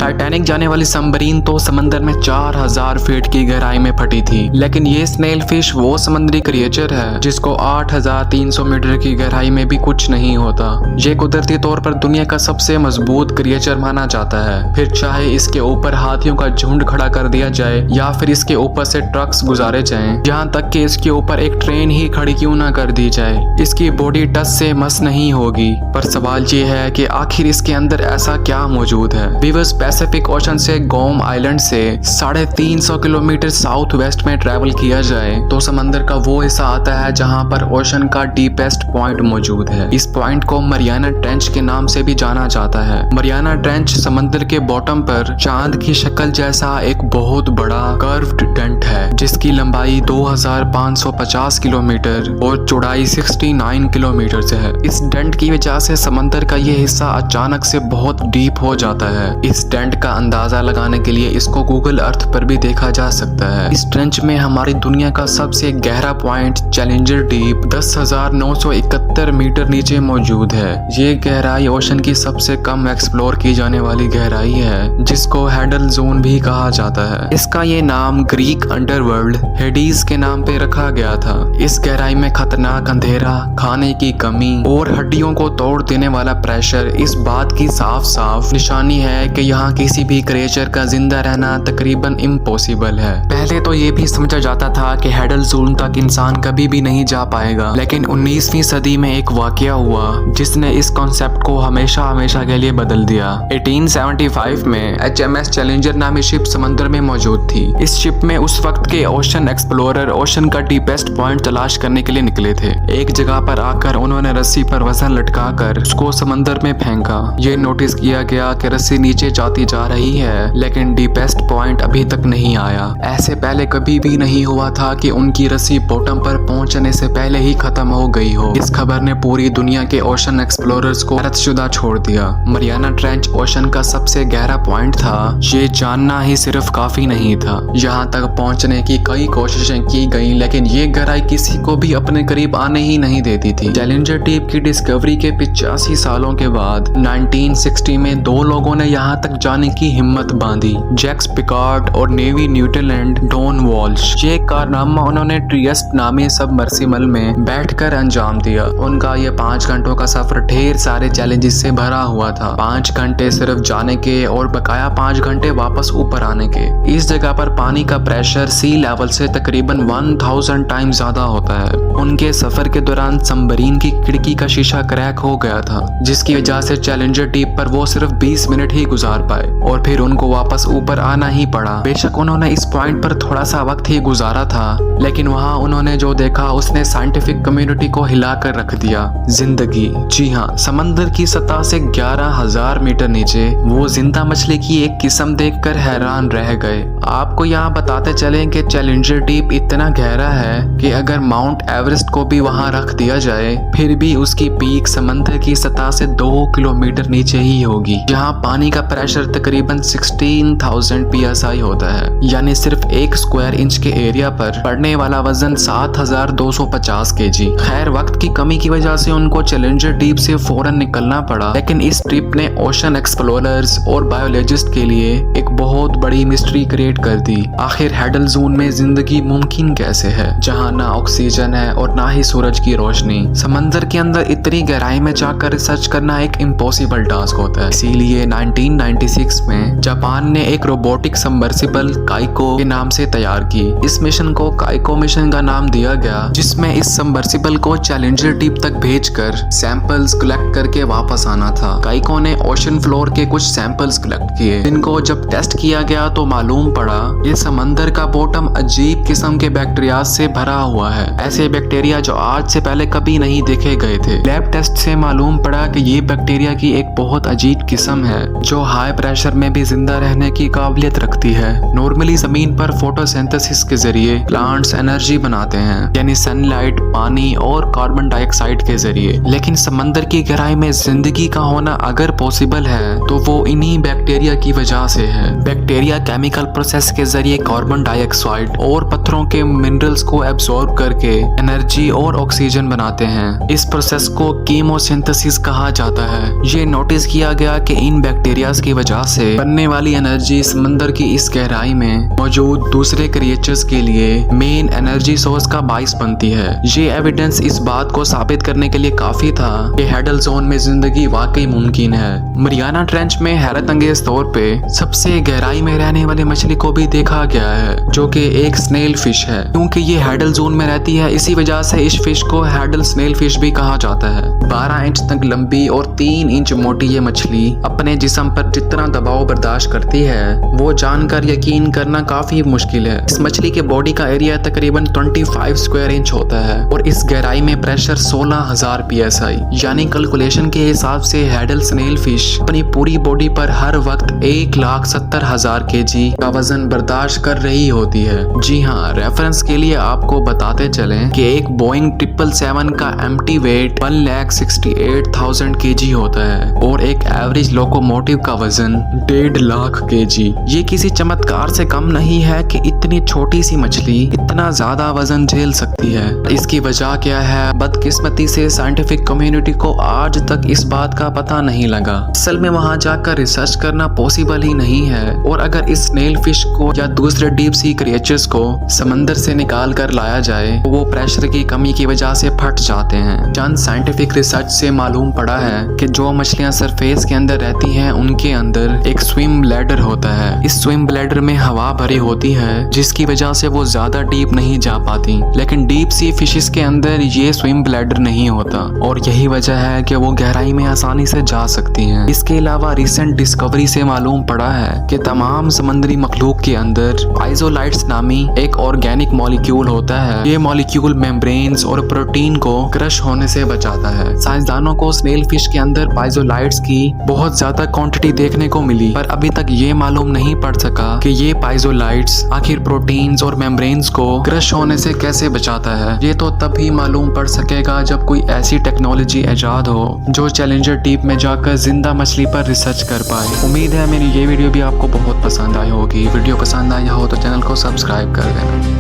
Titanic जाने वाली submarine तो समंदर में 4000 फीट की गहराई में फटी थी, लेकिन ये स्नेल फिश वो समुद्री क्रिएचर है जिसको 8300 मीटर की गहराई में भी कुछ नहीं होता। ये कुदरती तौर पर दुनिया का सबसे मजबूत क्रिएचर माना जाता है, फिर चाहे इसके ऊपर हाथियों का झुंड खड़ा कर दिया जाए या फिर इसके ऊपर से ट्रक्स गुजारे जाएं, यहाँ तक कि इसके ऊपर एक ट्रेन ही खड़ी क्यों ना कर दी जाए, इसकी बॉडी टस से मस नहीं होगी। पर सवाल ये है कि आखिर इसके अंदर ऐसा क्या मौजूद है। व्यूअर्स, पैसिफिक ओशन से गोम आइलैंड से 350 किलोमीटर साउथ वेस्ट में ट्रेवल किया जाए तो समंदर का वो हिस्सा आता है जहाँ पर ओशन का डीपेस्ट पॉइंट मौजूद है। इस पॉइंट को मरियाना ट्रेंच के नाम से भी जाना जाता है। मरियाना ट्रेंच समंदर के बॉटम पर चांद की शक्ल जैसा एक बहुत बड़ा कर्व्ड डेंट है जिसकी लंबाई 2550 किलोमीटर और चौड़ाई 69 किलोमीटर से है। इस डेंट की वजह से समंदर का ये हिस्सा अचानक से बहुत डीप हो जाता है। इस डेंट का अंदाजा लगाने के लिए इसको गूगल अर्थ पर भी देखा जा सकता है। इस ट्रेंच में हमारी दुनिया का सबसे गहरा पॉइंट चैलेंजर डीप 10,971 मीटर नीचे मौजूद है। ये गहराई ओशन की सबसे कम एक्सप्लोर की जाने वाली गहराई है जिसको हैडल जोन भी कहा जाता है। इसका ये नाम ग्रीक अंडरवर्ल्ड हेडीज के नाम पे रखा गया था। इस गहराई में खतरनाक अंधेरा, खाने की कमी और हड्डियों को तोड़ देने वाला प्रेशर इस बात की साफ साफ निशानी है कि यहाँ किसी भी क्रिएचर का जिंदा रहना तकरीबन इम्पॉसिबल है। पहले तो ये भी समझा जाता था कि हैडल जोन तक इंसान कभी भी नहीं जा पाएगा, लेकिन 19वीं सदी में एक वाकया हुआ जिसने इस कॉन्सेप्ट को हमेशा हमेशा के लिए बदल दिया। 1875 में HMS चैलेंजर नामी शिप समंदर में मौजूद थी। इस शिप में उस वक्त के ओशन एक्सप्लोरर ओशन का डीपेस्ट पॉइंट तलाश करने के लिए निकले थे। एक जगह पर आकर उन्होंने रस्सी पर वजन लटकाकर उसको समंदर में फेंका। ये नोटिस किया गया कि रस्सी नीचे जाती जा रही है लेकिन डीपेस्ट पॉइंट अभी तक नहीं आया। ऐसे पहले कभी भी नहीं हुआ था कि उनकी रस्सी बॉटम पर पहुंचने से पहले ही खत्म हो गई हो। इस खबर ने पूरी दुनिया के ओशन एक्सप्लोरर्स को हैरतशुदा छोड़ दिया। मरियाना ट्रेंच ओशन का सबसे गहरा पॉइंट था, ये जानना ही सिर्फ काफी नहीं था। यहाँ तक पहुंचने की कई कोशिशें की गई लेकिन ये गहराई किसी को भी अपने करीब आने ही नहीं देती थी। चैलेंजर डीप की डिस्कवरी के 85 सालों के बाद 1960 में दो लोगों ने यहाँ तक जाने की हिम्मत बांधी, जैक्स पिकार्ड और नेवी न्यूजीलैंड डॉन वॉल्श। ये कारनामा उन्होंने ट्रियस्ट नामी सबमर्सिबल में बैठकर अंजाम दिया। उनका ये 5 घंटों का सफर ढेर सारे चैलेंजेस से भरा हुआ था। 5 घंटे सिर्फ जाने के और बकाया 5 घंटे वापस ऊपर आने के। इस जगह पर पानी का प्रेशर सी लेवल से तकरीबन 1000 टाइम ज्यादा होता है। उनके सफर के दौरान सबमरीन की खिड़की का शीशा क्रैक हो गया था जिसकी वजह से चैलेंजर डीप पर वो सिर्फ 20 मिनट ही गुजार पाए और फिर उनको वापस ऊपर आना ही पड़ा। बेशक उन्होंने इस पॉइंट पर थोड़ा सा वक्त ही गुजारा था लेकिन वहाँ उन्होंने जो देखा उसने साइंटिफिक कम्युनिटी को हिला कर रख दिया। जिंदगी, जी हाँ, समंदर की सतह से 11,000 मीटर नीचे वो जिंदा मछली की एक किस्म देखकर हैरान रह गए। आपको यहाँ बताते चलें कि चैलेंजर डीप इतना गहरा है कि अगर माउंट एवरेस्ट को भी वहाँ रख दिया जाए फिर भी उसकी पीक समंदर की सतह से 2 किलोमीटर नीचे ही होगी, जहाँ पानी का प्रेशर तकरीबन 16,000 PSI होता है। यानी सिर्फ 1 स्क्वायर इंच के एरिया पर पड़ने वाला वजन 7,250 kg। खैर, वक्त की कमी की वजह से उनको चैलेंजर डीप से फौरन निकलना पड़ा, लेकिन इस ट्रिप ने ओशन एक्सप्लोरर्स और बायोलॉजिस्ट के लिए एक बहुत बड़ी मिस्ट्री क्रिएट कर दी। आखिर हैडल जोन में जिंदगी मुमकिन कैसे है जहाँ ना ऑक्सीजन है और ना ही सूरज की रोशनी। समंदर के अंदर इतनी गहराई में जाकर रिसर्च करना एक इम्पॉसिबल टास्क होता है। इसीलिए 1996 में जापान ने एक रोबोटिक सबमर्सिबल काइको के नाम से तैयार की। इस मिशन को काइको मिशन का नाम दिया गया, जिसमें इस सबमर्सिबल को चैलेंजर डीप तक भेजकर सैंपल्स कलेक्ट करके वापस आना था। काइको ने ओशन फ्लोर के कुछ सैंपल्स कलेक्ट किए, जिनको जब टेस्ट किया गया तो मालूम पड़ा ये समंदर का बॉटम अजीब किस्म के बैक्टीरिया से भरा हुआ है। ऐसे बैक्टीरिया जो आज से पहले कभी नहीं देखे गए थे। लैब टेस्ट से मालूम पड़ा कि ये बैक्टीरिया की एक बहुत अजीब किस्म है जो हाई प्रेशर में भी जिंदा रहने की काबिलियत रखती है। नॉर्मली जमीन पर फोटोसिंथेसिस के जरिए प्लांट्स एनर्जी बनाते हैं, यानी सनलाइट, पानी और कार्बन डाइऑक्साइड के जरिए, लेकिन समंदर की गहराई में जिंदगी का होना अगर पॉसिबल है तो वो इन्हीं बैक्टीरिया की वजह से है। बैक्टीरिया केमिकल प्रोसेस के जरिए कार्बन डाइऑक्साइड और पत्थरों के मिनरल्स को एब्सॉर्ब करके एनर्जी और ऑक्सीजन बनाते हैं। इस प्रोसेस को कीमोसिंथेसिस कहा जाता है। ये नोटिस किया गया कि इन बैक्टीरियाज की वजह वजह से बनने वाली एनर्जी समंदर की इस गहराई में मौजूद दूसरे क्रिएचर्स के लिए मेन एनर्जी सोर्स का बाइस बनती है। ये एविडेंस इस बात को साबित करने के लिए काफी था कि हैडल जोन में जिंदगी वाकई मुमकिन है। मरियाना ट्रेंच में हैरत अंगेज तौर पे सबसे गहराई में रहने वाली मछली को भी देखा गया है, जो कि एक स्नेल फिश है। क्योंकि ये हैडल जोन में रहती है, इसी वजह से इस फिश को हैडल स्नेल फिश भी कहा जाता है। 12 इंच तक लंबी और 3 इंच मोटी ये मछली अपने जिस्म पर जितना दबाव बर्दाश्त करती है वो जानकर यकीन करना काफी मुश्किल है। इस मछली के बॉडी का एरिया तकरीबन 25 स्क्वायर इंच होता है और इस गहराई में प्रेशर 16,000 psi, यानी कैलकुलेशन के हिसाब से हैडल स्नेल फिश अपनी पूरी बॉडी पर हर वक्त 1,70,000 kg का वजन बर्दाश्त कर रही होती है। जी हाँ, रेफरेंस के लिए आपको बताते चलें कि एक बोइंग 777 का एम्प्टी वेट 1,68,000 kg होता है और एक एवरेज लोकोमोटिव का वजन 1.5 लाख kg। ये किसी चमत्कार से कम नहीं है कि इतनी छोटी सी मछली इतना ज्यादा वजन झेल सकती है। इसकी वजह क्या है? बदकिस्मती से साइंटिफिक कम्युनिटी को आज तक इस बात का पता नहीं लगा। असल में वहां जाकर रिसर्च करना पॉसिबल ही नहीं है और अगर इस स्नेल फिश को या दूसरे डीप सी क्रिएचर्स को समंदर से निकाल कर लाया जाए तो वो प्रेशर की कमी की वजह से फट जाते हैं। चंद साइंटिफिक रिसर्च से मालूम पड़ा है कि जो मछलियां सरफेस के अंदर रहती हैं उनके अंदर एक स्विम ब्लैडर होता है। इस स्विम ब्लैडर में हवा भरी होती है जिसकी वजह से वो ज्यादा डीप नहीं जा पाती, लेकिन डीप सी फिशेस के अंदर ये स्विम ब्लैडर नहीं होता और यही वजह है कि वो गहराई में आसानी से जा सकती हैं। इसके अलावा रिसेंट डिस्कवरी से मालूम पड़ा है कि तमाम समुद्री मखलूक के अंदर पाइजोलाइट्स नामी एक ऑर्गेनिक मॉलिक्यूल होता है। ये मॉलिक्यूल मेम्ब्रेन्स और प्रोटीन को क्रश होने से बचाता है। साइंसदानों को स्नेल फिश के अंदर पाइजोलाइट्स की बहुत ज्यादा क्वांटिटी देखने को मिली, पर अभी तक ये मालूम नहीं पड़ सका कि ये पाइजोलाइट्स आखिर प्रोटीन्स और मेम्ब्रेन्स को क्रश होने से कैसे बचाता है। ये तो तब ही मालूम पड़ सकेगा जब कोई ऐसी टेक्नोलॉजी ईजाद हो जो चैलेंजर डीप में जाकर जिंदा मछली पर रिसर्च कर पाए। उम्मीद है मेरी ये वीडियो भी आपको बहुत पसंद आई होगी। वीडियो पसंद आया हो तो चैनल को सब्सक्राइब कर देना।